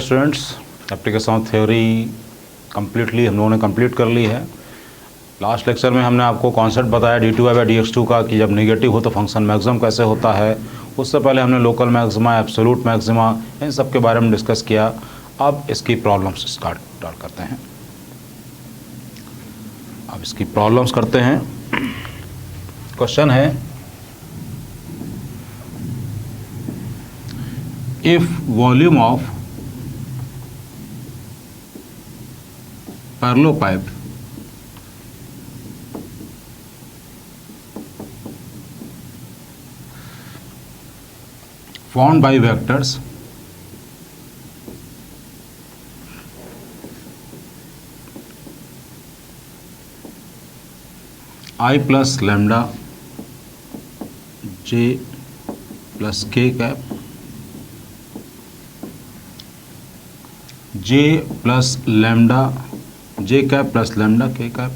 Students, application theory completely हम लोगों ने कंप्लीट कर ली है। लास्ट लेक्चर में हमने आपको कॉन्सेप्ट बताया d2/dx2 का कि जब नेगेटिव हो तो फंक्शन मैक्सिमम कैसे होता है। उससे पहले हमने लोकल मैक्सिमा, एब्सोल्यूट मैक्सिमा, इन सब के बारे में डिस्कस किया। अब इसकी प्रॉब्लम्स स्टार्ट करते हैं। अब इसकी प्रॉब्लम्स करते हैं। क्वेश्चन है, if volume of parallelepiped formed by vectors I plus lambda j plus k cap j plus lambda J cap plus lambda k cap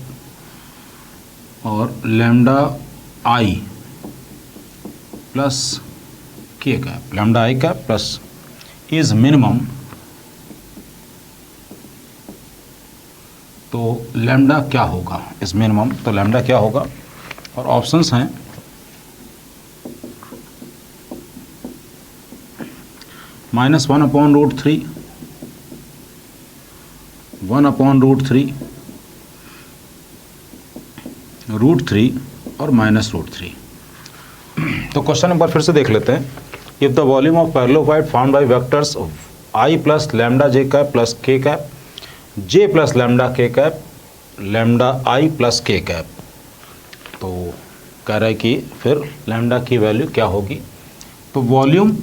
और lambda i plus k cap, lambda I cap plus is minimum, तो lambda क्या होगा? Is minimum तो lambda क्या होगा? और options हैं -1/√3, 1/√3, √3 और -√3। तो क्वेश्चन एक बार फिर से देख लेते हैं। If the volume of parallelepiped found by vectors i plus lambda j cap plus k cap, j plus lambda k cap, lambda i plus k cap, तो कह रहा है कि फिर लैम्डा की वैल्यू क्या होगी? तो वॉल्यूम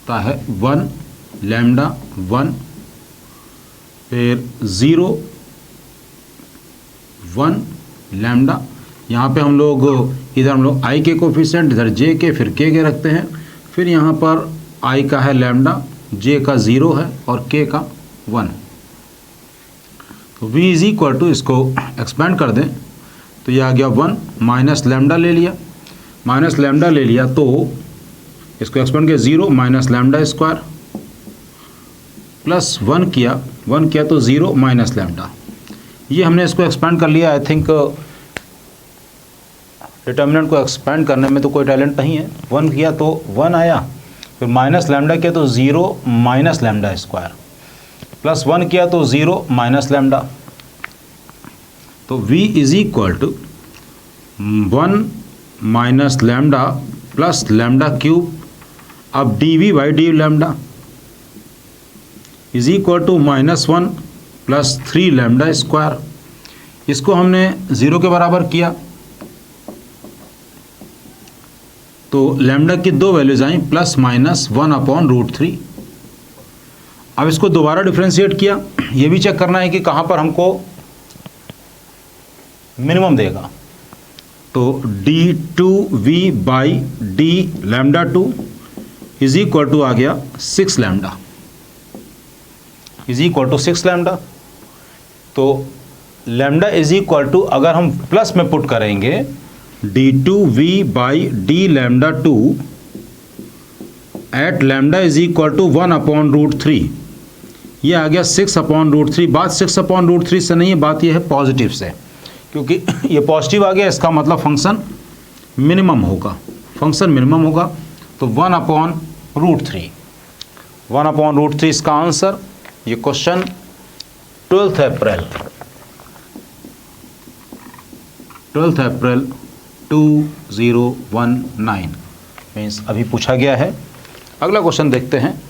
है 1 लैम्डा 1, फिर 0 1 लैम्डा। यहाँ पे हम लोग इधर आई के कोफिशिएंट, इधर जे के, फिर के रखते हैं। फिर यहाँ पर आई का है लैम्डा, जे का 0 है और के का 1। तो v इज इक्वल टू, इसको एक्सपेंड कर दें तो ये आ गया 1 माइनस लैम्डा ले लिया, तो इसको एक्सपेंड किया 0 माइनस लैम्डा स्क्वायर प्लस 1 किया तो 0 माइनस लैम्डा। ये हमने इसको एक्सपेंड कर लिया। आई थिंक डिटर्मिनेंट को एक्सपेंड करने में तो कोई टैलेंट नहीं है। 1 किया तो 1 आया, फिर माइनस लैम्डा किया तो 0 माइनस लैम्डा स्क्वायर, प्लस 1 किया तो 0 माइनस लैम्डा। तो v is equal to 1 minus lambda plus lambda cube, अब dv/d lambda is equal to -1 plus 3 lambda square. इसको हमने 0 के बराबर किया तो लैम्डा की दो वैल्यूज आई, प्लस माइनस 1/√3। अब इसको दोबारा डिफ्रेंशिएट किया, ये भी चेक करना है कि कहाँ पर हमको मिनिमम देगा। तो d2v/d lambda 2 is equal to आ गया 6 lambda, is equal to 6 lambda. तो लैम्डा इज इक्वल टू, अगर हम प्लस में पुट करेंगे, d2v/d lambda 2 at lambda is equal to 1/√3। ये आ गया 6/√3। बात 6/√3 से नहीं है, बात ये है पॉजिटिव से, क्योंकि ये पॉजिटिव आ गया, इसका मतलब फंक्शन मिनिमम होगा, तो 1/√3, 1/√3 इसका आंसर। ये क्वेश्चन 12 अप्रैल 2019 मीन्स अभी पूछा गया है। अगला क्वेश्चन देखते हैं।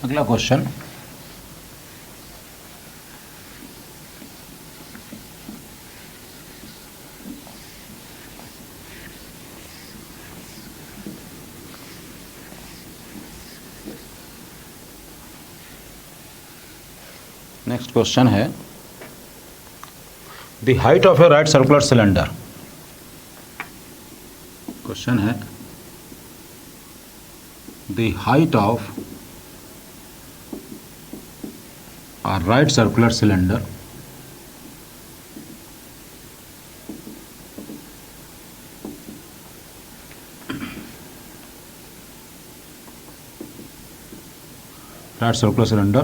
अगला क्वेश्चन, नेक्स्ट क्वेश्चन है, the height of a right circular cylinder. Question है, the height of a right circular cylinder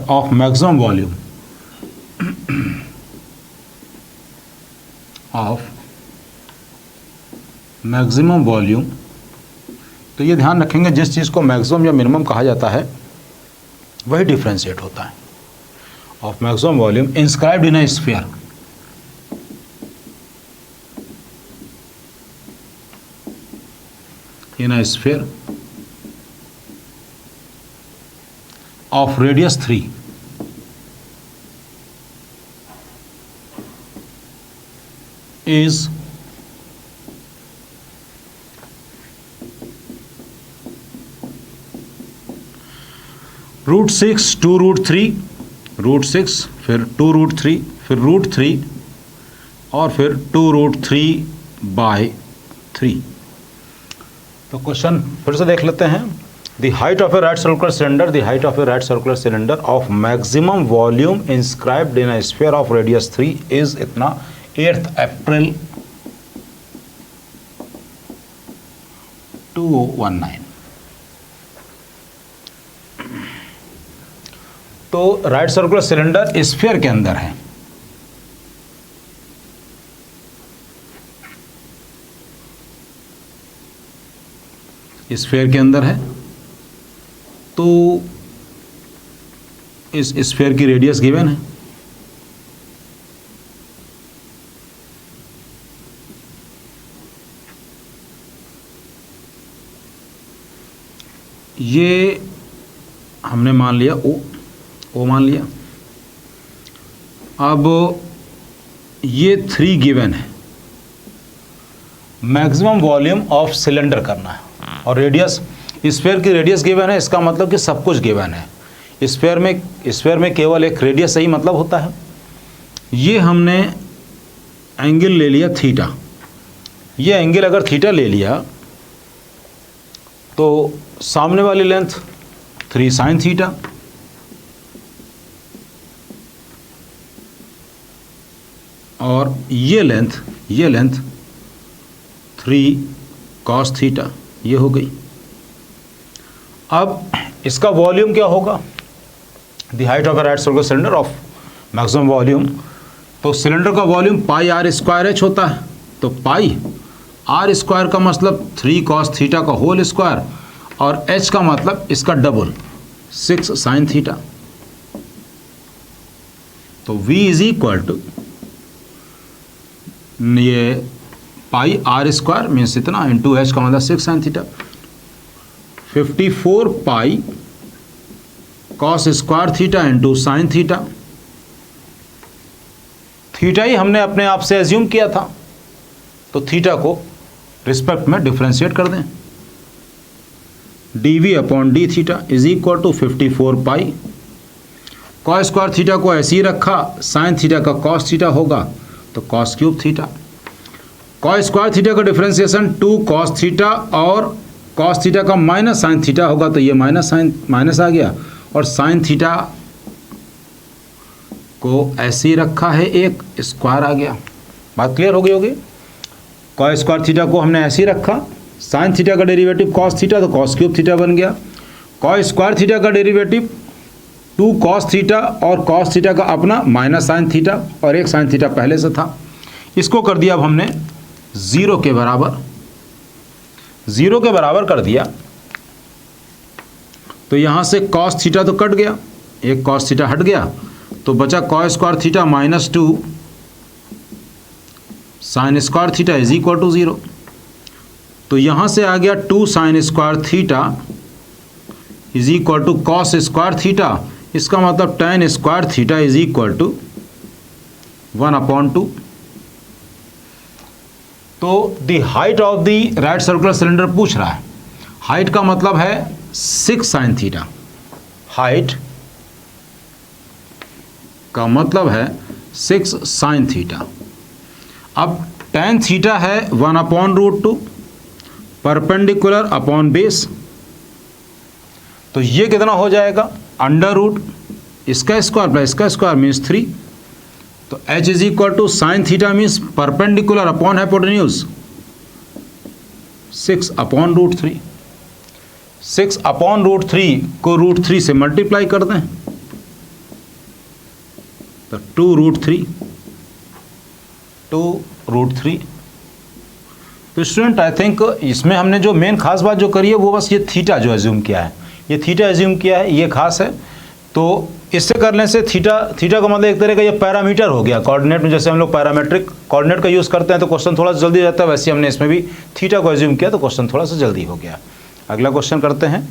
of maximum volume तो ये ध्यान रखेंगे जिस चीज़ को मैक्सिमम या मिनिमम कहा जाता है वही डिफ्रेंशिएट होता है। Of maximum volume inscribed in a sphere, of radius 3 is √6 2 √3, √6 फिर 2 √3 फिर √3 और फिर 2 √3/3। तो क्वेश्चन फिर से देख लेते हैं। The height of a right circular cylinder of maximum volume inscribed in a sphere of radius 3 is इतना 8th April 2019। तो राइट सर्कुलर सिलेंडर स्फीयर के अंदर है, स्फीयर के अंदर है। तो इस स्फीयर की रेडियस गिवन है, ये हमने मान लिया ओ मान लिया। अब ये 3 गिवन है, मैक्सिमम वॉल्यूम ऑफ सिलेंडर करना है और रेडियस, स्फीयर की रेडियस गिवन है, इसका मतलब कि सब कुछ गिवन है। स्फीयर में केवल एक रेडियस ही मतलब होता है। ये हमने एंगल ले लिया थीटा, ये एंगल अगर थीटा ले लिया तो सामने वाली लेंथ 3 sin थीटा और ये लेंथ 3 cos थीटा, ये हो गई। अब इसका वॉल्यूम क्या होगा? The height of a right circular cylinder of maximum volume, तो सिलेंडर का वॉल्यूम पाई r² होता है। तो पाई r² का मतलब 3 cos थीटा का होल स्क्वायर और h का मतलब इसका डबल 6 sin थीटा। तो v इज इक्वल टू ये पाई r² मीन्स इतना इंटू h का मतलब 6 sin theta, 54 pi cos square theta into sine theta. Theta ही हमने अपने आप से एज्यूम किया था, तो थीटा को रिस्पेक्ट में डिफरेंशिएट कर दें। dv/d theta is equal to 54 pi, cos square theta को ऐसे ही रखा, साइन थीटा का cos थीटा होगा तो cos cube theta. cos square theta का डिफरेंशिएशन 2 cos थीटा और cos थीटा का माइनस साइन थीटा होगा तो ये माइनस आ गया और साइन थीटा को ऐसे ही रखा है, एक स्क्वायर आ गया। बात क्लियर हो गई होगी। cos स्क्वायर थीटा को हमने ऐसे ही रखा, साइन थीटा का डेरिवेटिव cos थीटा तो cos क्यूब थीटा बन गया। cos स्क्वायर थीटा का डेरिवेटिव 2 cos थीटा और cos थीटा का अपना माइनस साइन थीटा और एक साइन थीटा पहले से था। इसको कर दिया अब हमने 0 के बराबर, 0 के बराबर कर दिया तो यहाँ से cos थीटा तो कट गया, एक cos थीटा हट गया तो बचा cos square theta minus 2 sine square theta is equal to 0। तो यहाँ से आ गया 2 sine square theta is equal to cos square theta, इसका मतलब tan square theta is equal to 1/2। तो the height of the right circular cylinder पूछ रहा है, हाइट का मतलब है 6 साइन थीटा, हाइट का मतलब है 6 साइन थीटा। अब tan थीटा है 1/√2 परपेंडिकुलर अपॉन बेस, तो ये कितना हो जाएगा अंडर रूट इसका स्क्वायर प्लस इसका स्क्वायर मीन्स 3। तो h is equal to sine theta means perpendicular upon hypotenuse 6 upon root 3। 6 upon root 3 को रूट 3 से मल्टीप्लाई कर दें तो 2 रूट 3 तो स्टूडेंट आई थिंक इसमें हमने जो मेन खास बात जो करी है वो बस ये थीटा जो एज्यूम किया है, ये थीटा एज्यूम किया है, ये खास है। तो इससे करने से थीटा का मतलब एक तरह का ये पैरामीटर हो गया कोऑर्डिनेट में। जैसे हम लोग पैरामेट्रिक कोऑर्डिनेट का यूज़ करते हैं तो क्वेश्चन थोड़ा सा जल्दी हो जाता है, वैसे हमने इसमें भी थीटा को एज्यूम किया तो क्वेश्चन थोड़ा सा जल्दी हो गया। अगला क्वेश्चन करते हैं।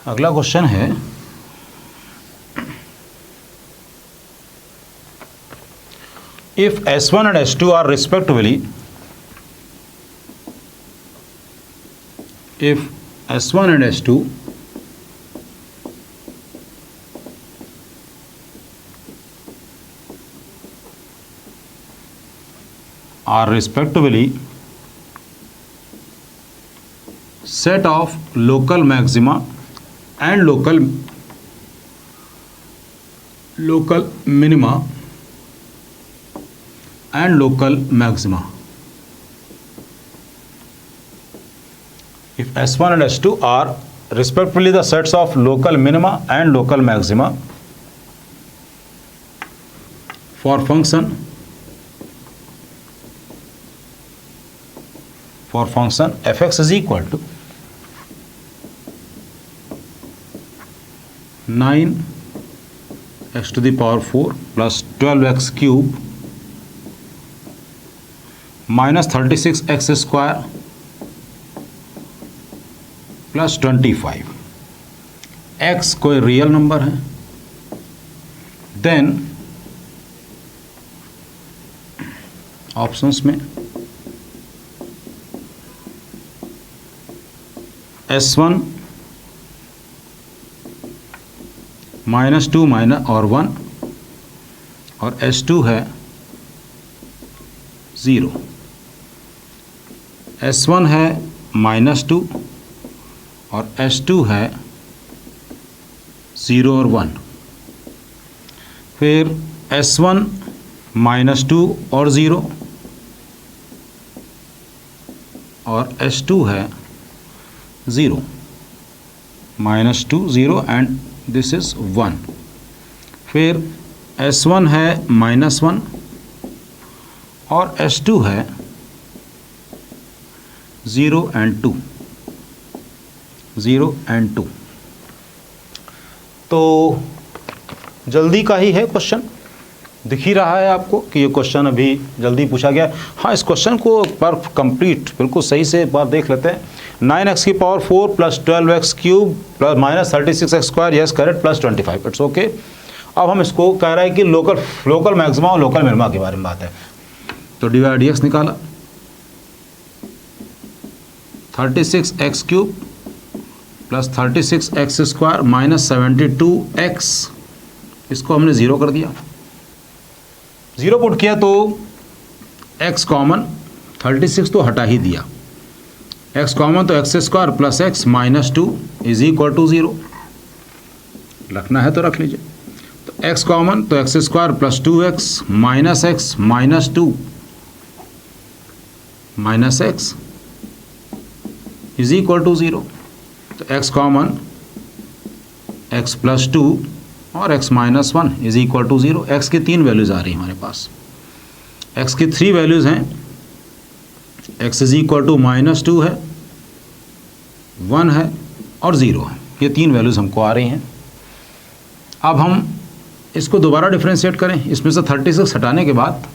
अगला क्वेश्चन है if S1 and S2 are respectively, if S1 and S2 are respectively set of local maxima and local minima and local maxima. If S1 and S2 are respectively the sets of local minima and local maxima for function fx is equal to 9x to the power 4 plus 12x cube minus 36x square plus 25, x कोई real number है, then options में S1 -2 minus और 1 और S2 है 0। S1 है -2 और S2 है 0 और 1। फिर S1 -2 और 0 और S2 है 0, -2 0 एंड दिस इज 1। फिर S1 है -1 और S2 है 0 and 2, 0 and 2। तो जल्दी का ही है क्वेश्चन, दिख ही रहा है आपको कि ये क्वेश्चन अभी जल्दी पूछा गया है। हाँ, इस क्वेश्चन को पर कंप्लीट बिल्कुल सही से एक बार देख लेते हैं। 9x की power 4 plus 12x cube plus minus 36x square, yes correct, plus 25, it's okay. अब हम इसको कह रहा है कि लोकल मैक्सिमा और लोकल मिनिमा के बारे में बात है। तो डिवाइड dx निकाला, 36x cube plus 36x square minus 72x, इसको हमने 0 कर दिया। 0 पुट किया तो x कॉमन, 36 तो हटा ही दिया, x कॉमन तो x square plus x minus 2 is equal to 0। रखना है तो रख लीजिए। तो x कॉमन तो x square plus 2x minus x minus 2 minus x is equal to 0। तो x कॉमन x प्लस 2 और x minus 1 is equal to 0। x की 3 वैल्यूज़ आ रही हैं हमारे पास, x की 3 वैल्यूज़ हैं, x इज इक्वल टू -2 है, 1 है और 0 है। ये 3 वैल्यूज़ हमको आ रही हैं। अब हम इसको दोबारा डिफ्रेंशिएट करें, इसमें से 36 हटाने के बाद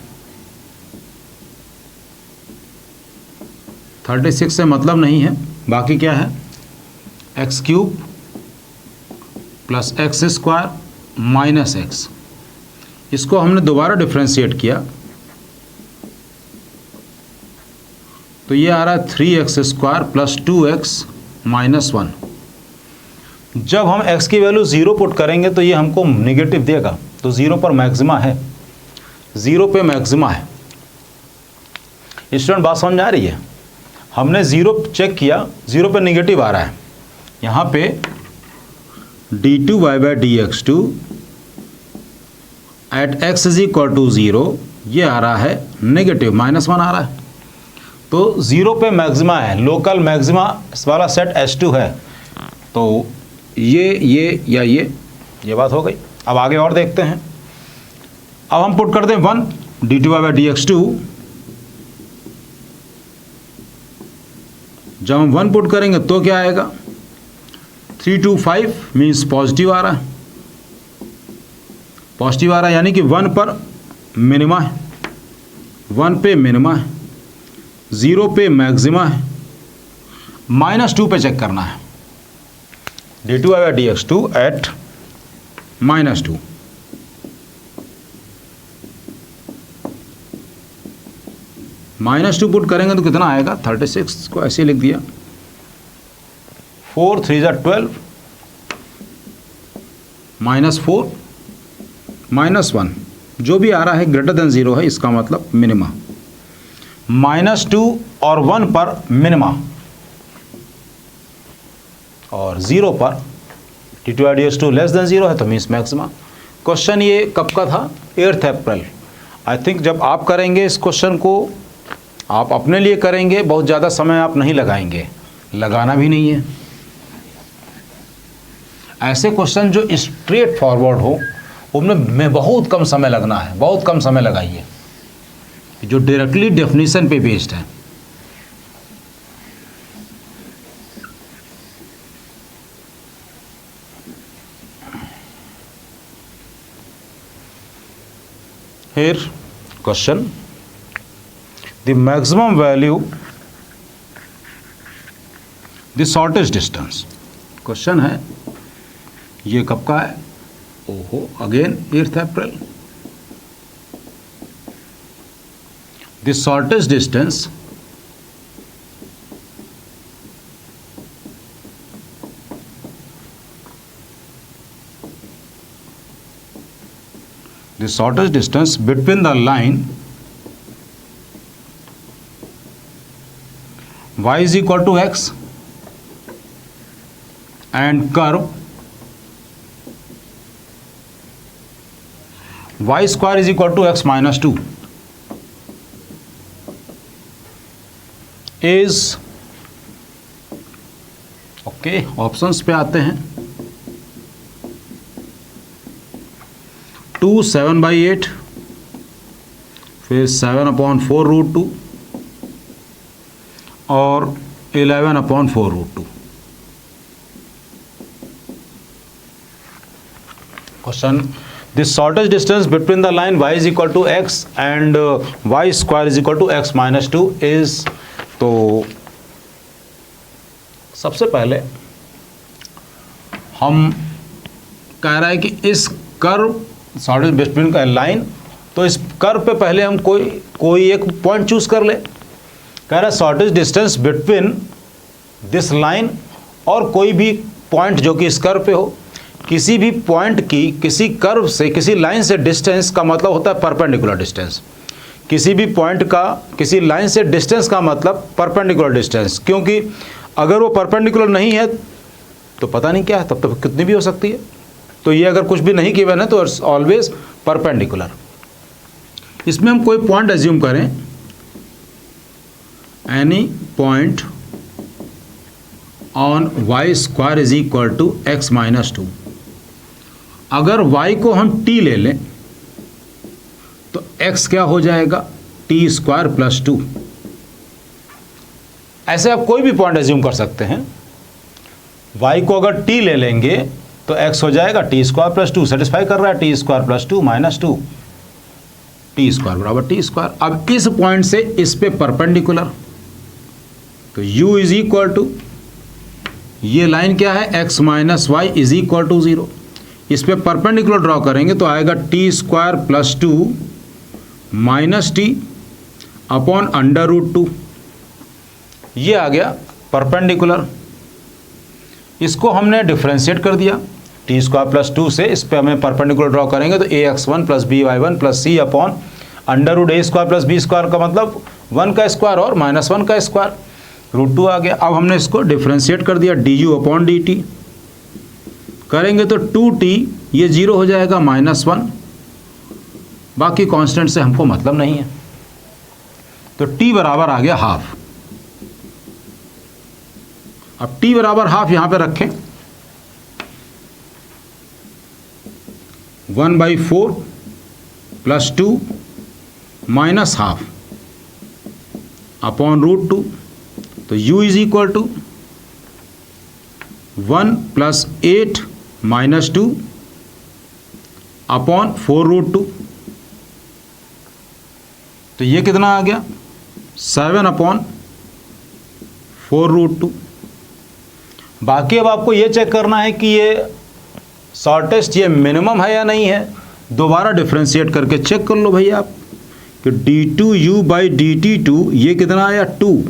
36 से मतलब नहीं है, बाकी क्या है, x cube plus x square minus x. इसको हमने दोबारा डिफ्रेंशिएट किया तो ये आ रहा है 3x square plus 2x minus 1। जब हम x की वैल्यू 0 पुट करेंगे तो ये हमको नेगेटिव देगा, तो 0 पर मैक्सिमा है, 0 पे मैक्सिमा है। स्टूडेंट बात समझ आ रही है? हमने 0 चेक किया, 0 पे नेगेटिव आ रहा है, यहाँ पे d2y/dx2 at x is equal to 0 ये आ रहा है नेगेटिव, -1 आ रहा है, तो 0 पे मैक्सिमा है, लोकल मैक्सिमा वाला सेट S2 है, तो ये बात हो गई। अब आगे और देखते हैं। अब हम पुट कर दें 1 d2y/dx2, जब हम 1 पुट करेंगे तो क्या आएगा, 3 2 5 मीन्स पॉजिटिव आ रहा है, पॉजिटिव आ रहा है, यानी कि 1 पर मिनिमा है, 1 पे मिनिमा है, 0 पे मैक्सिमा है, -2 पे चेक करना है, d2y/dx2 एट -2। -2 पुट करेंगे तो कितना आएगा, 36 को ऐसे लिख दिया, 4 3 12, -4 -1 जो भी आ रहा है ग्रेटर देन 0 है, इसका मतलब मिनिमा। -2 और 1 पर मिनिमा और 0 पर d2y/dx2 लेस देन 0 है, तो मीन्स मैक्सिमा। क्वेश्चन ये कब का था, 8 अप्रैल। आई थिंक जब आप करेंगे इस क्वेश्चन को, आप अपने लिए करेंगे, बहुत ज़्यादा समय आप नहीं लगाएंगे, लगाना भी नहीं है। ऐसे क्वेश्चन जो स्ट्रेट फॉरवर्ड हो उनमें बहुत कम समय लगना है, बहुत कम समय लगाइए, जो डायरेक्टली डेफिनेशन पे बेस्ड है। Here question, the maximum value, the shortest distance। Question है, ये कब का है, ओहो again 8 April. the shortest distance between the line y is equal to x and curve y square is equal to x minus 2 is, okay options पे आते हैं, 2 7/8, फिर 7/4√2 और 11/4√2। Question, the shortest distance between the line y is equal to x and y square is equal to x minus 2 is, तो सबसे पहले हम कह रहा है कि इस कर्व शॉर्टेस्ट बिटवीन का लाइन, तो इस कर्व पे पहले हम कोई एक पॉइंट चूज कर ले। कह रहा है shortest distance between this line, और कोई भी पॉइंट जो कि इस कर्व पे हो, किसी भी पॉइंट की किसी कर्व से किसी लाइन से डिस्टेंस का मतलब होता है परपेंडिकुलर डिस्टेंस। किसी भी पॉइंट का किसी लाइन से डिस्टेंस का मतलब परपेंडिकुलर डिस्टेंस, क्योंकि अगर वो परपेंडिकुलर नहीं है तो पता नहीं क्या है, तब तो कितनी भी हो सकती है। तो ये अगर कुछ भी नहीं गिवन है तो इट्स ऑलवेज परपेंडिकुलर। इसमें हम कोई पॉइंट एज्यूम करें, any point on y square is equal to x minus 2। अगर y को हम t ले लें तो x क्या हो जाएगा, t स्क्वायर प्लस 2। ऐसे आप कोई भी पॉइंट एज्यूम कर सकते हैं। y को अगर t ले लेंगे तो x हो जाएगा टी स्क्वायर प्लस 2, सेटिस्फाई कर रहा है, t square plus 2 minus 2, t square बराबर टी स्क्वायर। अब इस पॉइंट से इस पे परपेंडिकुलर, तो u इज इक्वल टू, ये लाइन क्या है, x minus y is equal to 0। इस पे परपेंडिकुलर ड्रॉ करेंगे तो आएगा t square plus 2 minus t upon under root 2। ये आ गया परपेंडिकुलर। इसको हमने डिफ्रेंशिएट कर दिया टी स्क्वायर प्लस 2 से। इस पे हमें परपेंडिकुलर ड्रॉ करेंगे तो ax1 plus by1 plus c upon under root a square plus b square का मतलब 1 का स्क्वायर और -1 का स्क्वायर √2 आ गया। अब हमने इसको डिफ्रेंशिएट कर दिया du अपॉन dt करेंगे तो 2t ये 0 हो जाएगा -1, बाकी कांस्टेंट से हमको मतलब नहीं है, तो t बराबर आ गया हाफ। अब t बराबर हाफ यहां पे रखें, 1/4 प्लस 2 माइनस हाफ अपॉन √2, तो u is equal to 1 plus 8 minus 2 upon 4√2, तो ये कितना आ गया 7 अपॉन 4√2। बाकी अब आपको ये चेक करना है कि ये शॉर्टेस्ट ये मिनिमम है या नहीं है। दोबारा डिफ्रेंशिएट करके चेक कर लो भैया आप कि d2u बाई dt2 ये कितना आया 2,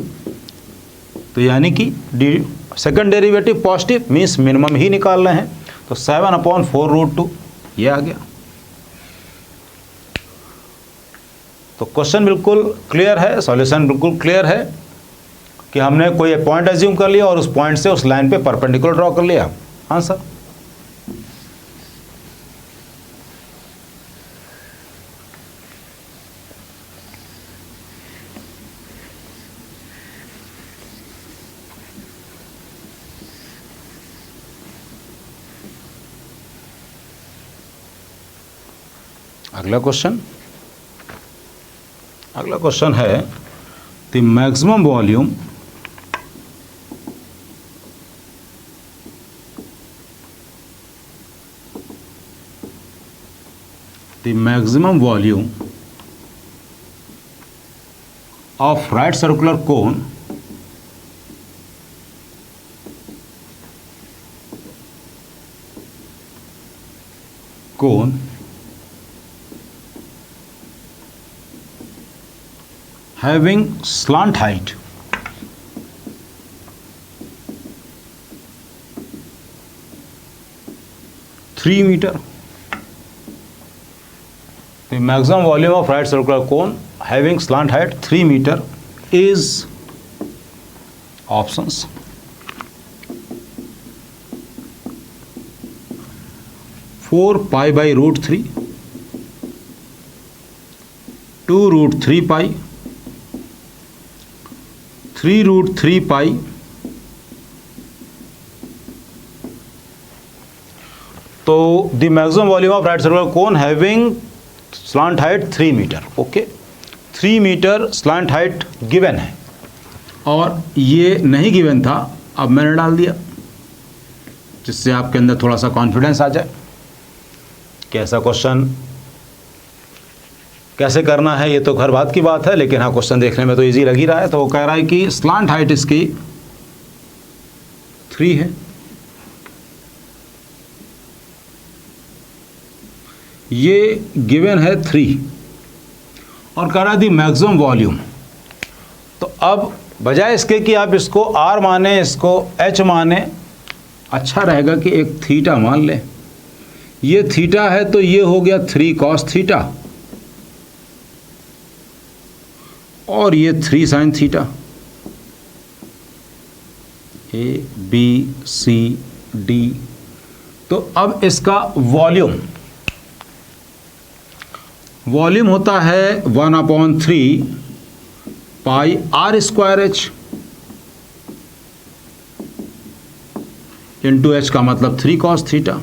तो यानी कि second derivative positive means minimum ही निकाल रहे हैं, तो 7 अपॉन 4√2 ये आ गया। तो क्वेश्चन बिल्कुल क्लियर है, सॉल्यूशन बिल्कुल क्लियर है कि हमने कोई पॉइंट एज्यूम कर लिया और उस पॉइंट से उस लाइन पे परपेंडिकुलर ड्रॉ कर लिया आंसर। अगला क्वेश्चन है the maximum volume of right circular cone having slant height (3 meter). The maximum volume of right circular cone having slant height 3 meter is options 4 pi by √3, 2 √3 pi, 3 √3 pi, तो the maximum volume of right circular cone having slant height 3 metre. Okay, 3 metre slant height given है और ये नहीं given था, अब मैंने डाल दिया जिससे आपके अंदर थोड़ा सा कॉन्फिडेंस आ जाए कि ऐसा क्वेश्चन कैसे करना है। ये तो हर बात की बात है, लेकिन हाँ क्वेश्चन देखने में तो इजी लग ही रहा है। तो वो कह रहा है कि स्लांट हाइट इसकी 3 है, ये गिवन है 3 और कह रहा है दी मैक्सिमम वॉल्यूम। तो अब बजाय इसके कि आप इसको R माने इसको H माने, अच्छा रहेगा कि एक थीटा मान ले। ये थीटा है तो ये हो गया 3 cos थीटा और ये 3 sin theta. A B C D। तो अब इसका वॉल्यूम होता है 1/3 पाई r²h इंटू h का मतलब 3 cos थीटा,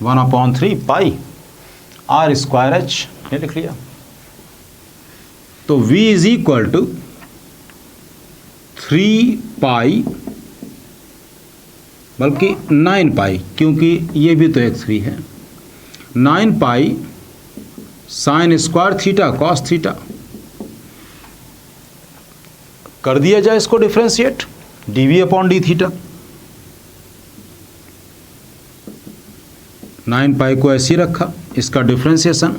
1/3 पाई r²h ये लिख लिया। तो v इज इक्वल टू 3 पाई बल्कि 9 पाई, क्योंकि ये भी तो एक 3 है, 9 pi sine square theta cos theta. कर दिया जाए इसको differentiate, dv upon D theta. 9 पाई को ऐसे ही रखा, इसका differentiation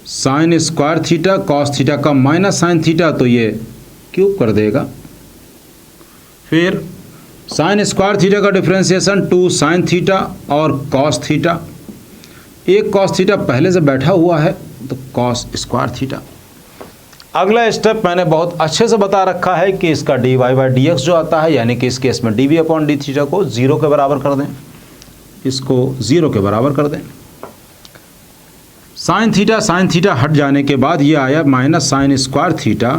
sign square theta cos theta का माइनस साइन थीटा, तो ये क्यूब कर देगा। फिर साइन स्क्वायर थीटा का डिफरेंशिएशन 2 साइन थीटा और कॉस थीटा। एक कॉस थीटा पहले से बैठा हुआ है तो कॉस स्क्वायर थीटा। अगला स्टेप मैंने बहुत अच्छे से बता रखा है कि इसका dy बाई डी एक्स जो आता है, यानी कि इस केस में dv अपॉन डी थीटा को 0 के बराबर कर दें, इसको 0 के बराबर कर दें। साइन थीटा हट जाने के बाद ये आया minus sine square theta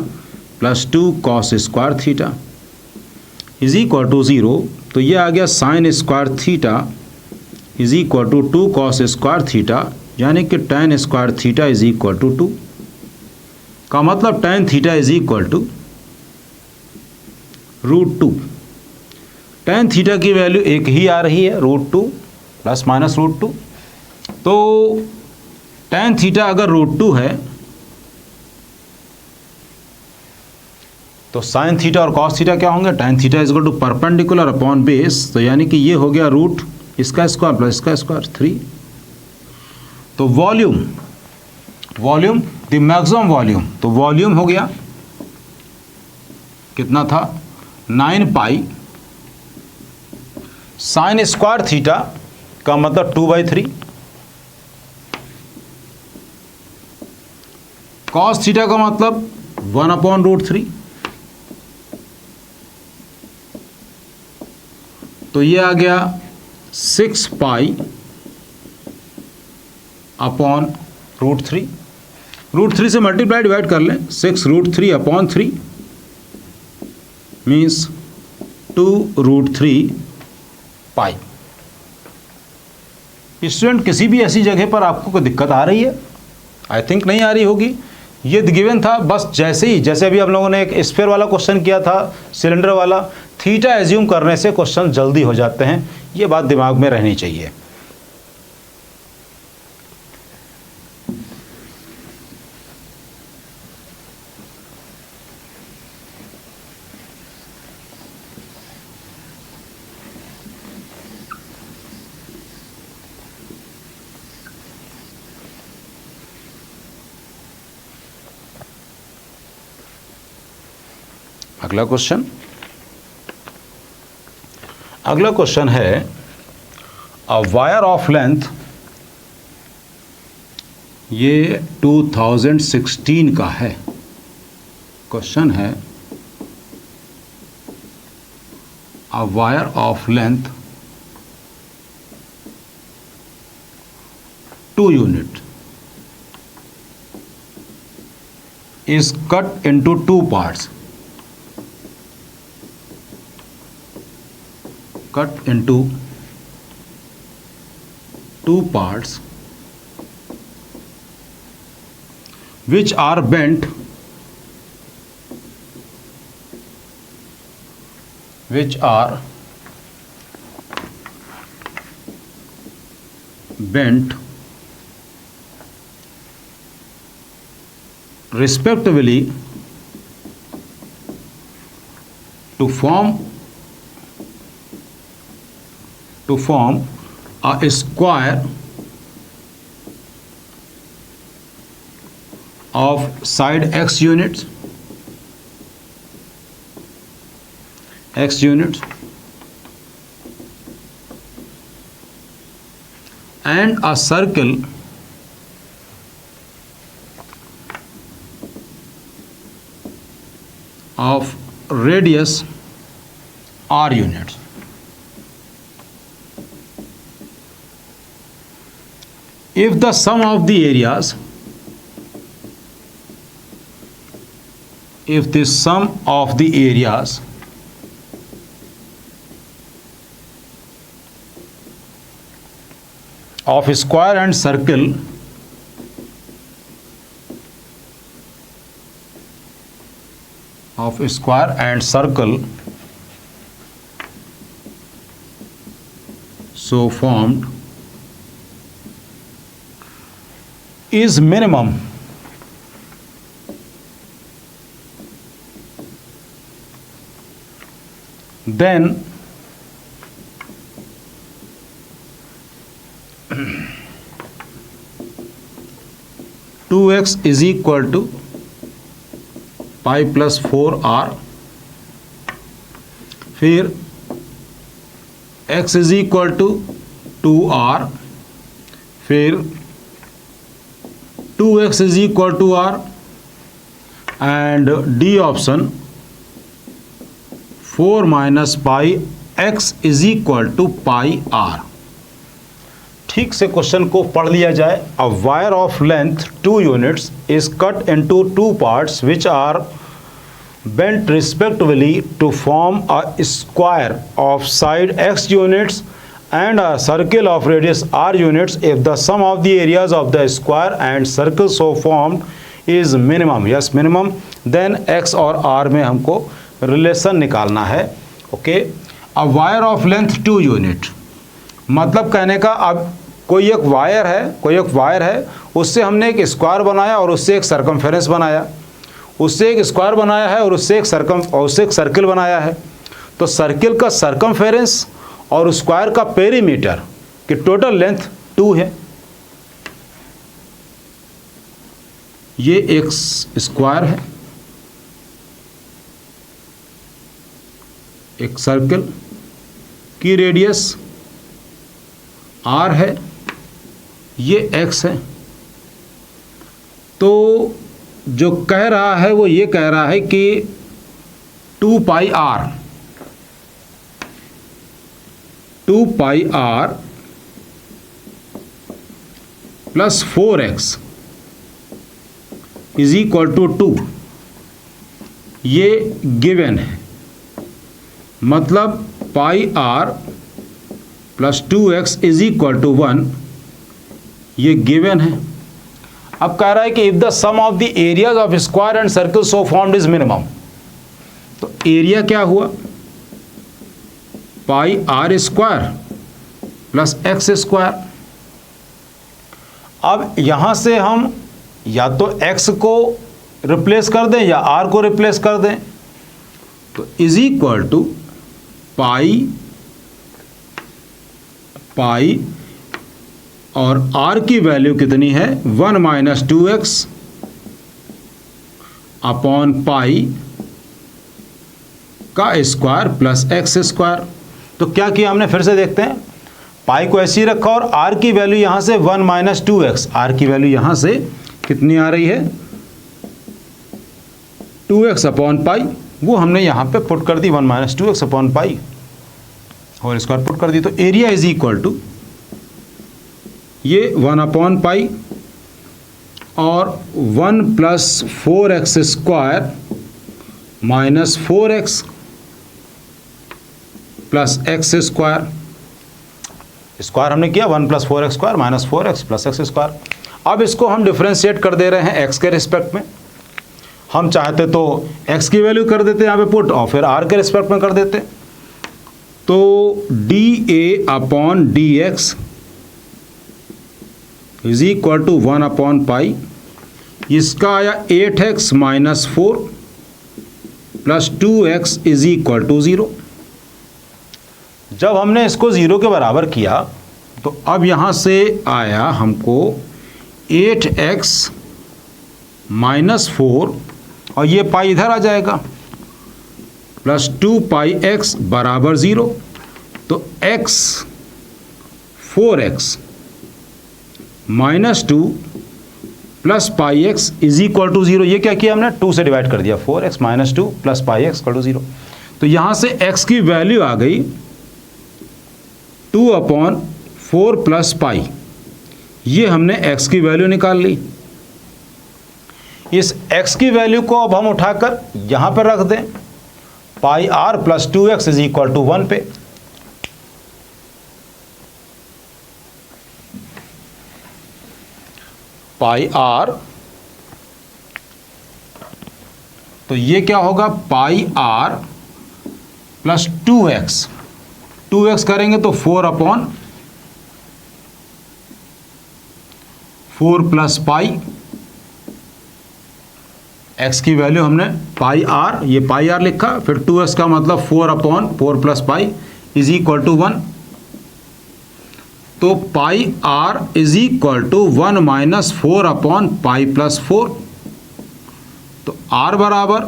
plus 2 cos square theta is equal to 0। तो ये आ गया sine square theta is equal to 2 cos square theta, यानी कि tan square theta is equal to 2 का मतलब tan theta is equal to √2। tan theta की value एक ही आ रही है, √2 प्लस माइनस √2। तो tan थीटा अगर √2 है तो साइन थीटा और कॉस थीटा क्या होंगे, tan theta is equal to perpendicular upon base, तो यानी कि ये हो गया रूट इसका स्क्वायर प्लस इसका स्क्वायर 3। तो वॉल्यूम द मैक्सिमम वॉल्यूम, तो वॉल्यूम हो गया कितना था 9 पाई साइन स्क्वायर थीटा का मतलब 2/3 कॉस थीटा का मतलब 1/√3। तो ये आ गया 6 पाई अपॉन √3। √3 से मल्टीप्लाई डिवाइड कर लें, 6√3 अपॉन 3 मीन्स 2√3 पाई। स्टूडेंट किसी भी ऐसी जगह पर आपको कोई दिक्कत आ रही है? आई थिंक नहीं आ रही होगी। ये गिवन था, बस जैसे अभी हम लोगों ने एक स्फीयर वाला क्वेश्चन किया था, सिलेंडर वाला, थीटा एज्यूम करने से क्वेश्चन जल्दी हो जाते हैं, ये बात दिमाग में रहनी चाहिए। अगला क्वेश्चन है अ वायर ऑफ लेंथ, ये 2016 का है क्वेश्चन है। अ wire of length 2 unit is cut into 2 parts, cut into 2 parts which are bent, respectively to form a square of side x units and a circle of radius r units. If the sum of the areas of square and circle so formed is minimum, then 2x is equal to pi plus 4r, फिर x is equal to 2r, फिर 2x is equal to r, and D option 4 minus pi x is equal to pi r। ठीक से question को पढ़ लिया जाए। A wire of length 2 units is cut into 2 parts which are bent respectively to form a square of side x units and a circle of radius r units if the sum of the areas of the square and circle so formed is minimum, yes minimum, then x और r में हमको relation निकालना है। Okay, a wire of length 2 unit, मतलब कहने का अब कोई एक वायर है, उससे हमने एक स्क्वायर बनाया और उससे एक सर्कमफेरेंस बनाया, उससे एक स्क्वायर बनाया है और उससे एक सर्कल बनाया है। तो सर्कल का सर्कमफेरेंस और स्क्वायर का पेरीमीटर की टोटल लेंथ 2 है। ये एक स्क्वायर है, एक सर्कल की रेडियस r है, ये x है। तो जो कह रहा है वो ये कह रहा है कि 2 pi r plus 4x is equal to 2, ये गिवन है। मतलब pi r plus 2x is equal to 1, ये गिवन है। अब कह रहा है कि if the sum of the areas of square and circle so formed is minimum, तो एरिया क्या हुआ, pi r square plus x square. अब यहां से हम या तो x को रिप्लेस कर दें या r को रिप्लेस कर दें, तो इज इक्वल टू पाई और r की वैल्यू कितनी है 1 माइनस 2x अपॉन पाई का स्क्वायर प्लस x स्क्वायर। तो क्या किया हमने, फिर से देखते हैं। पाई को ऐसे ही रखा और r की वैल्यू यहां से 1 माइनस 2x, r की वैल्यू यहां से कितनी आ रही है 2x अपॉन पाई, वो हमने यहां पे पुट कर दी 1 minus 2x upon pi whole square put कर दी। तो एरिया इज इक्वल टू ये 1 अपॉन पाई और 1 plus 4x square minus 4x plus x square. Square हमने किया 1 plus 4x square minus 4x plus x square. अब इसको हम डिफ्रेंशिएट कर दे रहे हैं x के रिस्पेक्ट में। हम चाहते तो x की वैल्यू कर देते यहाँ पे पुट और फिर r के रिस्पेक्ट में कर देते। तो dA upon dx is equal to 1 upon pi, इसका आया 8x minus 4 plus 2x is equal to 0। जब हमने इसको 0 के बराबर किया तो अब यहाँ से आया हमको 8x माइनस 4 और ये पाई इधर आ जाएगा प्लस 2 पाई x बराबर 0। तो x 4x minus 2 plus pi x is equal to 0। ये क्या किया हमने, 2 से डिवाइड कर दिया, 4x minus 2 plus pi x equal to 0। तो यहाँ से x की वैल्यू आ गई 2 अपॉन 4 प्लस पाई, ये हमने x की वैल्यू निकाल ली। इस x की वैल्यू को अब हम उठाकर यहाँ पर रख दें, pi r plus 2x is equal to 1 पे। पाई r, तो ये क्या होगा पाई r प्लस 2x करेंगे तो 4 अपॉन 4 प्लस पाई, x की वैल्यू हमने पाई r, ये पाई r लिखा, फिर 2x का मतलब 4 upon 4 plus pi is equal to 1। तो pi r is equal to 1 minus 4 upon pi plus 4। तो r बराबर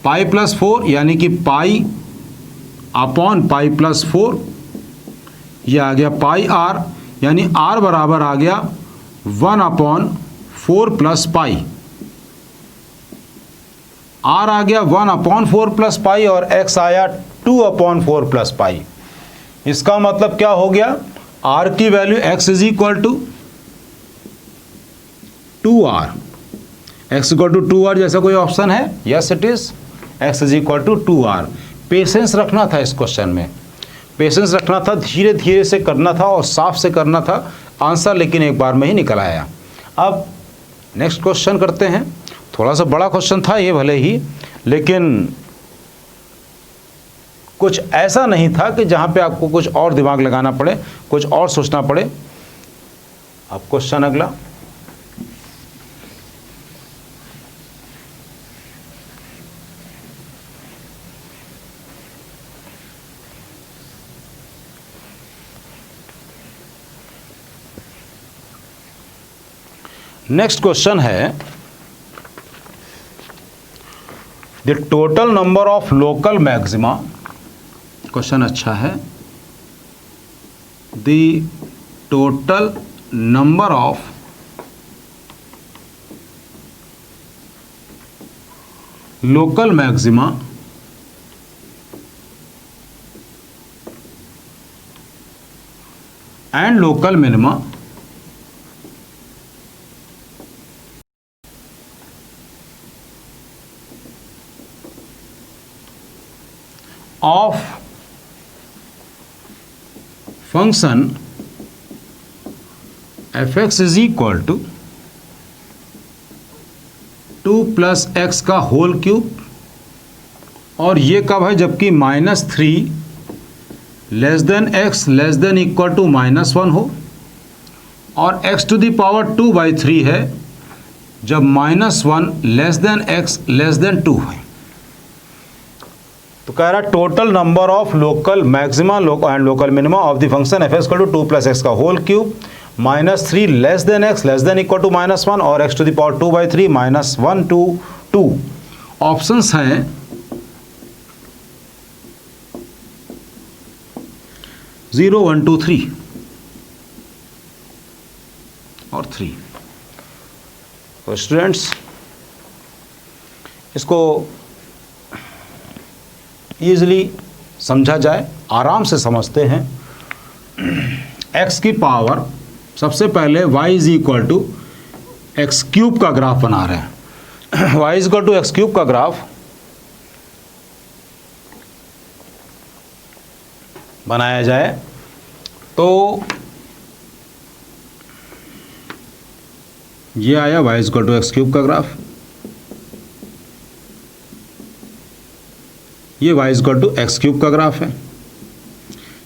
पाई प्लस 4 यानी कि पाई अपॉन पाई प्लस 4 ये आ गया पाई आर, यानी आर बराबर आ गया 1/4 प्लस पाई। आर आ गया 1/4 प्लस पाई और एक्स आया 2/4 प्लस पाई। इसका मतलब क्या हो गया, आर की value x is equal to 2r। X equal to 2r जैसा कोई ऑप्शन है? Yes it is, x is equal to 2r। Patience रखना था इस क्वेश्चन में, पेशेंस रखना था, धीरे धीरे से करना था और साफ से करना था आंसर, लेकिन एक बार में ही निकल आया। अब नेक्स्ट क्वेश्चन करते हैं। थोड़ा सा बड़ा क्वेश्चन था ये भले ही, लेकिन कुछ ऐसा नहीं था कि जहाँ पे आपको कुछ और दिमाग लगाना पड़े, कुछ और सोचना पड़े। अब क्वेश्चन अगला, नेक्स्ट क्वेश्चन है the total number of local maxima. Question अच्छा है। The total number of local maxima and local minima of function fx is equal to 2 plus x का होल क्यूब, और ये कब है, जबकि -3 less than x less than equal to -1 हो, और x टू द पावर 2/3 है जब -1 less than x less than 2 है। तो कह रहा है total number of local maxima and local minima of the function f x equal to 2 plus x का whole cube, -3 less than x less than equal to -1 और x to the power 2/3 -1 to 2। Options हैं 0 1 2 3 और 3। तो students इसको easily समझा जाए, आराम से समझते हैं। x की पावर, सबसे पहले y is equal to x cube का ग्राफ बना रहे हैं। y is equal to x cube का ग्राफ बनाया जाए तो ये आया y is equal to x cube का ग्राफ, ये y is equal to x cube का ग्राफ है।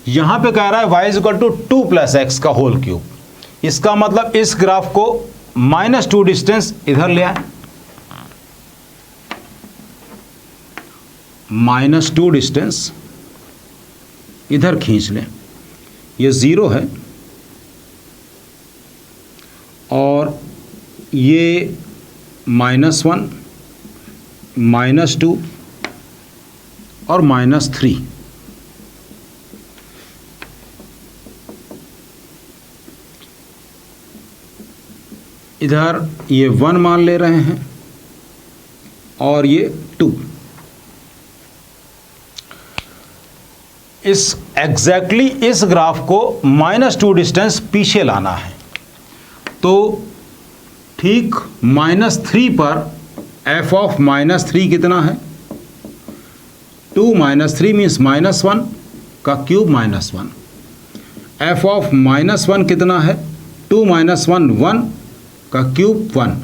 यहां पे कह रहा है y is equal to 2 plus x का होल क्यूब। इसका मतलब इस ग्राफ को -2 डिस्टेंस इधर ले आए, -2 डिस्टेंस इधर खींच लें, ये 0 है और ये -1 -2 और -3। इधर ये 1 मान ले रहे हैं और ये 2। इस एग्जैक्टली इस ग्राफ को -2 डिस्टेंस पीछे लाना है। तो ठीक -3 पर f ऑफ -3 कितना है, 2 -3 मीन्स -1 का क्यूब -1। f ऑफ -1 कितना है, 2 -1 1 का क्यूब 1।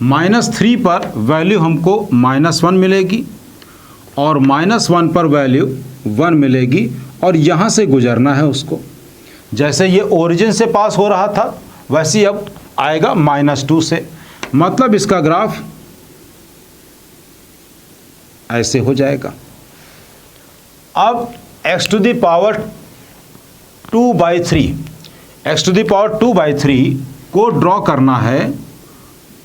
-3 पर वैल्यू हमको -1 मिलेगी और -1 पर वैल्यू 1 मिलेगी और यहाँ से गुजरना है उसको। जैसे ये ओरिजिन से पास हो रहा था वैसे ही अब आएगा -2 से, मतलब इसका ग्राफ ऐसे हो जाएगा। अब x to the power 2/3, x to the power 2/3 को ड्रॉ करना है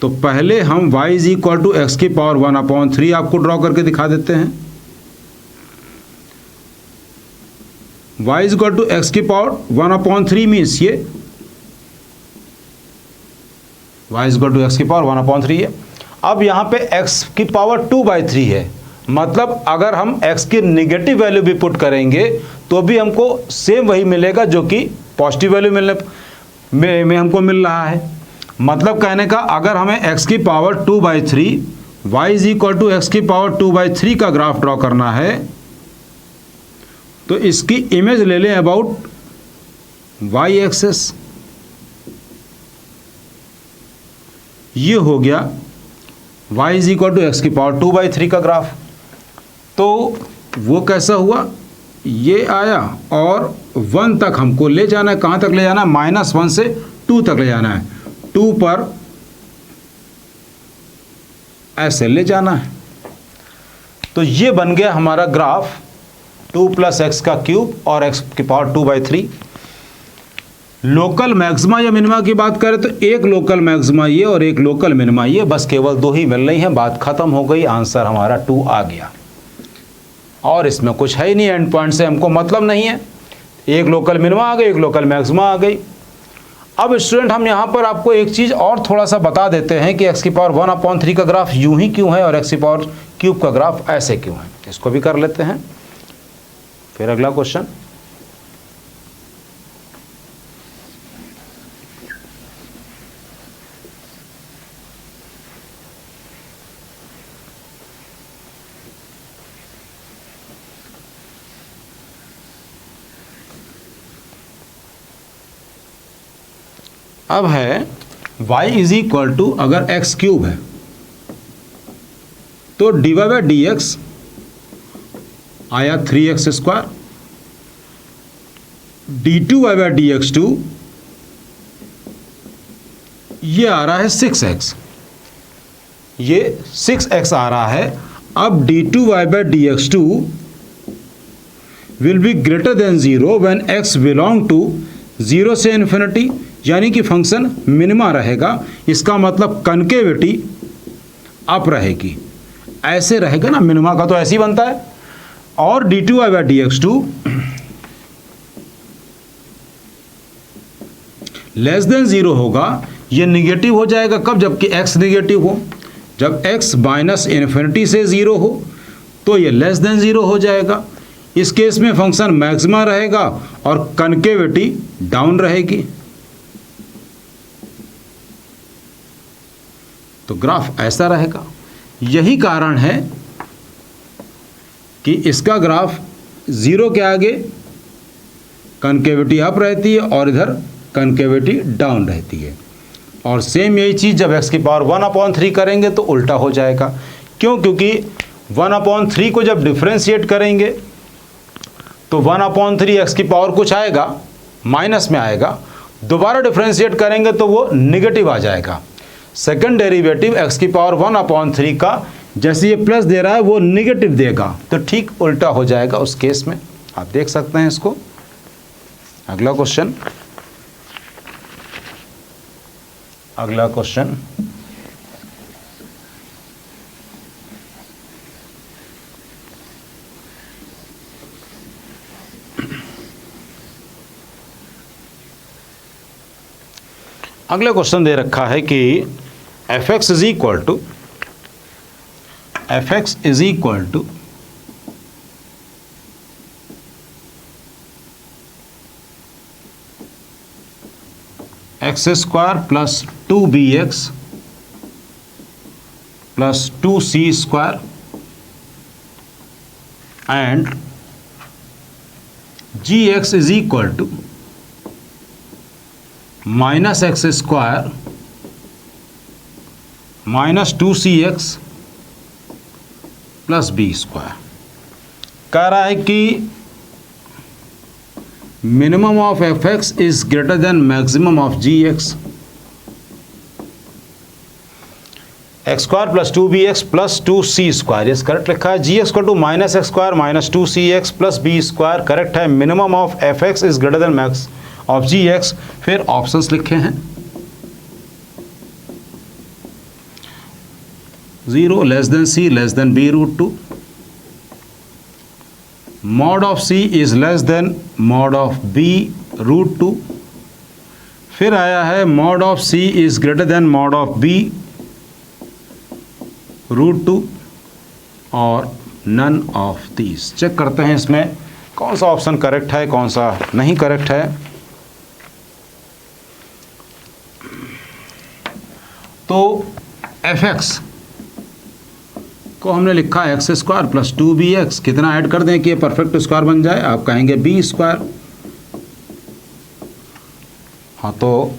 तो पहले हम y is equal to x की पावर 1/3 आपको ड्रॉ करके दिखा देते हैं। y is equal to x की पावर 1/3 मीन्स ये y is equal to x की पावर 1/3 है। अब यहाँ पे x की पावर 2/3 है, मतलब अगर हम x की निगेटिव वैल्यू भी पुट करेंगे तो भी हमको सेम वही मिलेगा जो कि पॉजिटिव वैल्यू मिलने में हमको मिल रहा है। मतलब कहने का अगर हमें x की power 2/3 y is equal to x की पावर 2/3 का ग्राफ ड्रॉ करना है तो इसकी इमेज ले लें अबाउट y एक्सेस। ये हो गया y is equal to x की पावर 2/3 का ग्राफ। तो वो कैसा हुआ, ये आया और 1 तक हमको ले जाना है। कहाँ तक ले जाना है, -1 से 2 तक ले जाना है। 2 पर ऐसे ले जाना है। तो ये बन गया हमारा ग्राफ 2 + x का क्यूब और x की पावर 2/3। लोकल मैक्सिमा या मिनिमा की बात करें तो एक लोकल मैक्सिमा ये और एक लोकल मिनिमा ये, बस केवल 2 ही मिल रही हैं। बात खत्म हो गई, आंसर हमारा 2 आ गया। और इसमें कुछ है ही नहीं, एंड पॉइंट से हमको मतलब नहीं है। एक लोकल मिनिमा आ गई, एक लोकल मैक्सिमा आ गई। अब स्टूडेंट हम यहाँ पर आपको एक चीज़ और थोड़ा सा बता देते हैं कि x की पावर 1/3 का ग्राफ यूं ही क्यों है और x की पावर क्यूब का ग्राफ ऐसे क्यों है। इसको भी कर लेते हैं। फिर अगला क्वेश्चन, अब है y इज इक्वल टू, अगर x क्यूब है तो dy/dx आया 3x², d2y/dx2 ये आ रहा है 6x, ये 6x आ रहा है। अब d2y/dx2 will be greater than 0 when x belong to 0 से इन्फिनिटी, यानी कि फंक्शन मिनिमा रहेगा। इसका मतलब कनकेविटी अप रहेगी, ऐसे रहेगा ना, मिनिमा का तो ऐसे ही बनता है। और d2y/dx2 लेस देन 0 होगा, ये निगेटिव हो जाएगा। कब, जबकि x निगेटिव हो। जब x -∞ से 0 हो तो ये लेस देन 0 हो जाएगा। इस केस में फंक्शन मैक्सिमा रहेगा और कनकेविटी डाउन रहेगी। तो ग्राफ ऐसा रहेगा। यही कारण है कि इसका ग्राफ 0 के आगे कनकेविटी अप रहती है और इधर कनकेविटी डाउन रहती है। और सेम यही चीज़ जब x की पावर 1/3 करेंगे तो उल्टा हो जाएगा। क्यों, क्योंकि 1/3 को जब डिफ्रेंशिएट करेंगे तो 1/3 x की पावर कुछ आएगा, माइनस में आएगा। दोबारा डिफ्रेंशिएट करेंगे तो वो निगेटिव आ जाएगा। सेकंड डेरिवेटिव x की पावर 1/3 का जैसे ये प्लस दे रहा है वो निगेटिव देगा, तो ठीक उल्टा हो जाएगा उस केस में। आप देख सकते हैं इसको। अगला क्वेश्चन, अगला क्वेश्चन, अगला क्वेश्चन दे रखा है कि fx is equal to x² plus 2bx plus 2c² and gx is equal to -x² minus 2cx plus b²। कह रहा है कि minimum of fx is greater than maximum of gx। x² plus 2bx plus 2c², ये correct लिखा है। gx को to -x² minus 2cx plus b² correct है। Minimum of fx is greater than max of gx। फिर options लिखे हैं 0 less then c less than b√2, mod of c is less than mod of b root 2। फिर आया है mod of c is greater than mod of b root 2 और none of these. Check करते हैं इसमें कौन सा ऑप्शन करेक्ट है, कौन सा नहीं करेक्ट है। तो एफ एक्स को हमने लिखा एक्स स्क्वायर प्लस 2bx, कितना ऐड कर दें कि ये परफेक्ट स्क्वायर बन जाए, आप कहेंगे बी स्क्वायर। हाँ, तो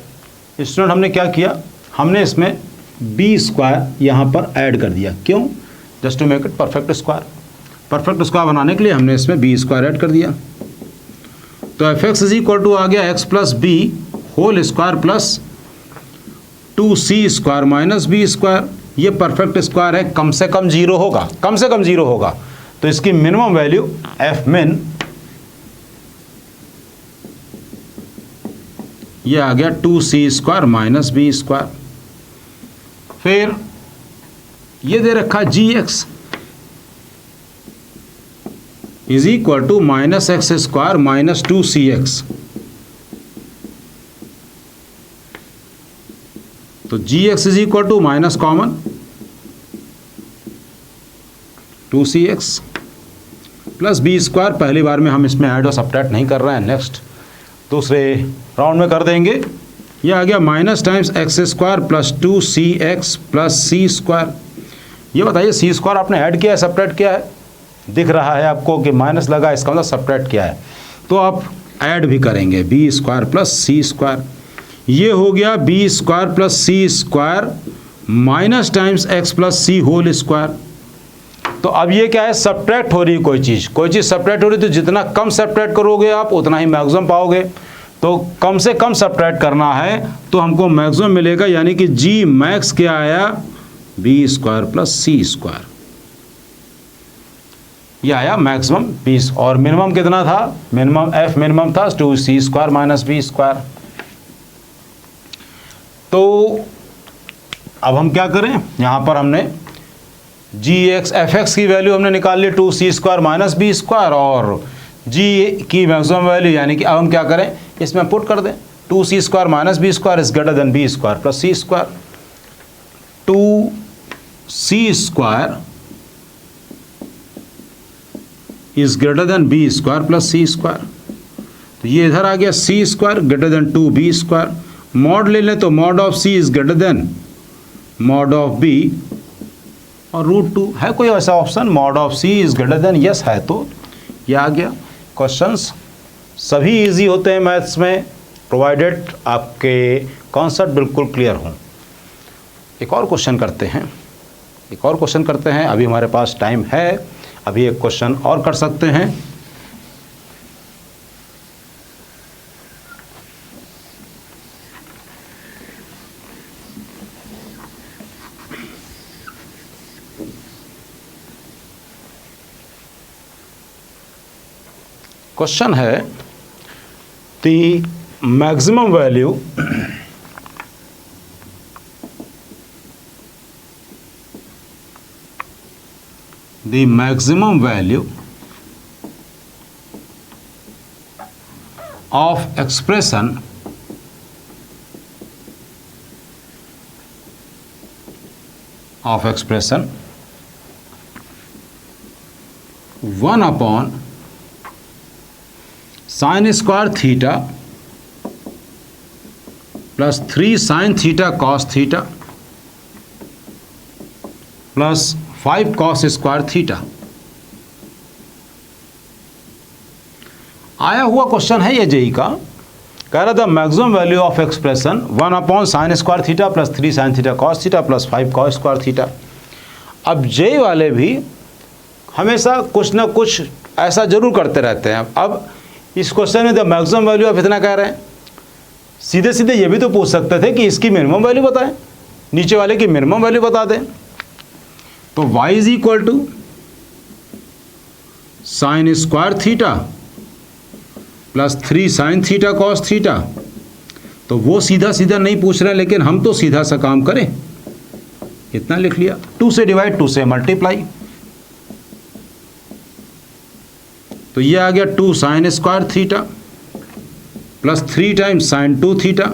स्टूडेंट हमने क्या किया, हमने इसमें बी स्क्वायर यहाँ पर ऐड कर दिया। क्यों? Just to make it perfect square. Perfect square बनाने के लिए हमने इसमें बी स्क्वायर ऐड कर दिया। तो f x is equal to आ गया x plus b whole square plus 2c square minus b square. ये परफेक्ट स्क्वायर है, कम से कम जीरो होगा, कम से कम जीरो होगा। तो इसकी मिनिमम वैल्यू एफ मिन ये आ गया 2c square minus b square. फिर ये दे रखा g x is equal to minus x square minus 2cx। तो g x is equal to minus common 2cx plus b square. पहली बार में हम इसमें ऐड और सब्ट्रैक्ट नहीं कर रहे हैं, नेक्स्ट दूसरे राउंड में कर देंगे। ये आ गया minus times x square plus 2cx plus c square. ये बताइए सी स्क्वायर आपने ऐड किया है सब्ट्रैक्ट किया है? दिख रहा है आपको कि माइनस लगा, इसका मतलब सब्ट्रैक्ट किया है। तो आप ऐड भी करेंगे b square plus c square. ये हो गया b square plus c square minus times x plus c whole square. तो अब ये क्या है, सब्ट्रैक्ट हो रही है कोई चीज़ सब्ट्रैक्ट हो रही है, तो जितना कम सब्ट्रैक्ट करोगे आप उतना ही मैक्सिमम पाओगे। तो कम से कम सब्ट्रैक्ट करना है तो हमको मैक्सिमम मिलेगा, यानी कि जी मैक्स क्या आया, B square plus c square. ये आया मैक्सिमम 20। और मिनिमम कितना था, मिनिमम एफ मिनिमम था 2c square minus b square. तो अब हम क्या करें, यहाँ पर हमने जी एक्स एफ एक्स की वैल्यू हमने निकाल ली 2c square minus b square, और जी की मैक्सिमम वैल्यू यानी कि अब हम क्या करें, इसमें पुट कर दें 2c square minus b square is greater than b square plus c square. 2c square is greater than b square plus c square. तो ये इधर आ गया c square greater than 2b square. Mod ले लें तो mod of c is greater than mod of b और root 2। है कोई ऐसा option mod of c is greater than? Yes है, तो ये आ गया। क्वेश्चंस सभी इजी होते हैं मैथ्स में, प्रोवाइडेड आपके कॉन्सेप्ट बिल्कुल क्लियर हों। एक और क्वेश्चन करते हैं, अभी हमारे पास टाइम है, अभी एक क्वेश्चन और कर सकते हैं। क्वेश्चन है the maximum value of expression of expression 1 upon sin square theta plus 3 sin theta cos theta plus 5 cos square theta। आया हुआ क्वेश्चन है ये जेई का, कह रहा था maximum value of expression 1 upon sine square theta plus 3 sine theta cos theta plus 5 cos square theta. अब JEE वाले भी हमेशा कुछ ना कुछ ऐसा जरूर करते रहते हैं। अब इस क्वेश्चन में द मैक्सिमम वैल्यू आप इतना कह रहे हैं, सीधे सीधे ये भी तो पूछ सकते थे कि इसकी मिनिमम वैल्यू बताएं, नीचे वाले की मिनिमम वैल्यू बता दें। तो y is equal to sine square theta plus 3 sine theta cos theta. तो वो सीधा सीधा नहीं पूछ रहे हैं, लेकिन हम तो सीधा सा काम करें, इतना लिख लिया, 2 से डिवाइड 2 से मल्टीप्लाई। तो ये आ गया 2 sine square theta plus 3 times sign 2 theta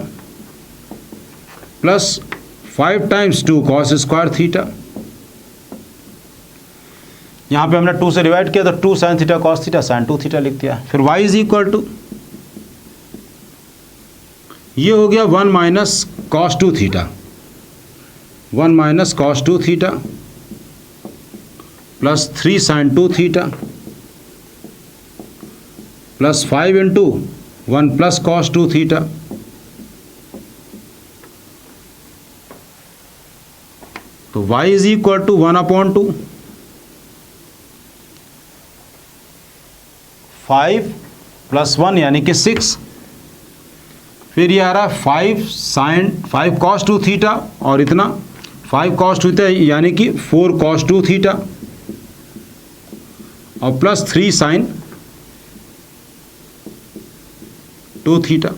plus 5 times 2 cos square theta. यहाँ पे हमने 2 से डिवाइड किया तो 2 sign theta cos theta sine 2 theta लिख दिया। फिर y इज इक्वल टू, ये हो गया 1 minus cos 2 theta, 1 minus cos 2 theta plus 3 sine 2 theta plus 5 into 1 plus cos 2 theta. तो y is equal to 1/2 5 plus 1 यानी कि 6। फिर ये आ रहा है 5 कॉस 2 थीटा और इतना 5 कॉस 2 थीटा यानी कि 4 कॉस 2 थीटा और प्लस 3 साइन 2 थीटा।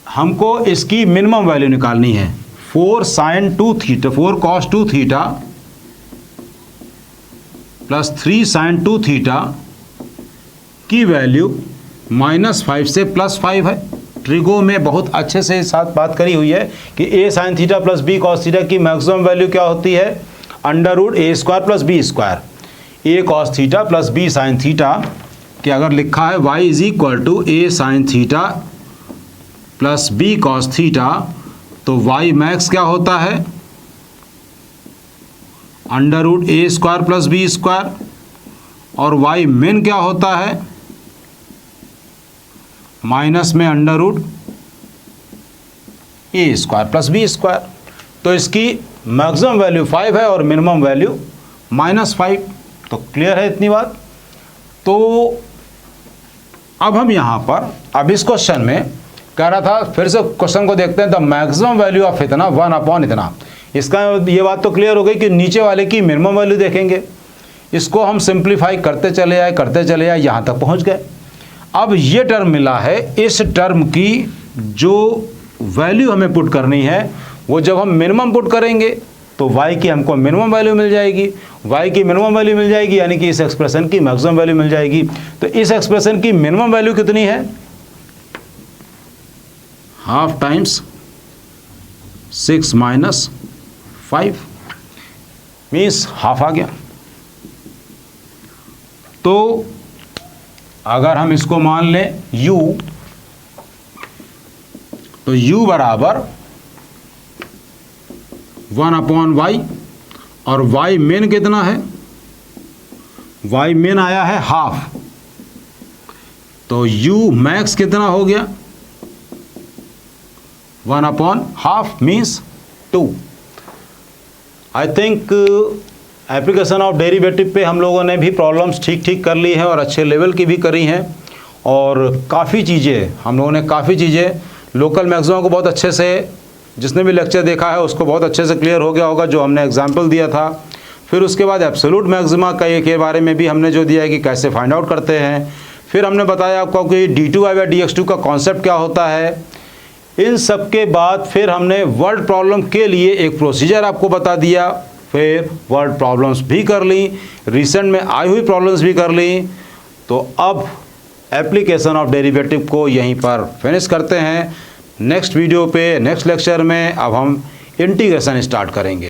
हमको इसकी मिनिमम वैल्यू निकालनी है। 4 sine 2 theta, 4 cos 2 theta plus 3 sine 2 theta की वैल्यू -5 से +5 है। ट्रिगो में बहुत अच्छे से साथ बात करी हुई है कि a sine theta plus b cos theta की मैक्सिमम वैल्यू क्या होती है, √a² plus b²। a cos theta plus b sine theta कि अगर लिखा है y is equal to a sine theta plus b cos theta तो y मैक्स क्या होता है, √a² प्लस b² और y मिन क्या होता है, माइनस में √a² प्लस b²। तो इसकी मैक्सिमम वैल्यू 5 है और मिनिमम वैल्यू -5। तो क्लियर है इतनी बात। तो अब हम यहाँ पर अब इस क्वेश्चन में कह रहा था, फिर से क्वेश्चन को देखते हैं। द मैक्सिमम वैल्यू ऑफ इतना 1 इतना, इसका ये बात तो क्लियर हो गई कि नीचे वाले की मिनिमम वैल्यू देखेंगे। इसको हम सिंप्लीफाई करते चले आए यहाँ तक पहुँच गए। अब ये टर्म मिला है, इस टर्म की जो वैल्यू हमें पुट करनी है वो जब हम मिनिमम पुट करेंगे तो y की हमको मिनिमम वैल्यू मिल जाएगी। y की मिनिमम वैल्यू मिल जाएगी यानी कि इस एक्सप्रेशन की मैक्सिमम वैल्यू मिल जाएगी। तो इस एक्सप्रेशन की मिनिमम वैल्यू कितनी है, half times 6 minus 5 means half आ गया। तो अगर हम इसको मान लें u, तो u बराबर 1/y और y मेन कितना है, y मेन आया है हाफ। तो u मैक्स कितना हो गया, 1/2 means 2। I think application of derivative पे हम लोगों ने भी प्रॉब्लम्स ठीक कर ली हैं और अच्छे लेवल की भी करी हैं। और काफ़ी चीज़ें हम लोगों ने लोकल मैक्सिमा को बहुत अच्छे से, जिसने भी लेक्चर देखा है उसको बहुत अच्छे से क्लियर हो गया होगा जो हमने एग्जाम्पल दिया था। फिर उसके बाद एब्सोल्यूट मैक्सिमा के बारे में भी हमने जो दिया है कि कैसे फाइंड आउट करते हैं। फिर हमने बताया आपको कि d2y बाई dx2 का कॉन्सेप्ट क्या होता है। इन सब के बाद फिर हमने वर्ड प्रॉब्लम के लिए एक प्रोसीजर आपको बता दिया। फिर वर्ड प्रॉब्लम्स भी कर ली, रिसेंट में आई हुई प्रॉब्लम्स भी कर ली। तो अब एप्लीकेशन ऑफ डेरिवेटिव को यहीं पर फिनिश करते हैं। नेक्स्ट वीडियो पे, नेक्स्ट लेक्चर में अब हम इंटीग्रेशन स्टार्ट करेंगे।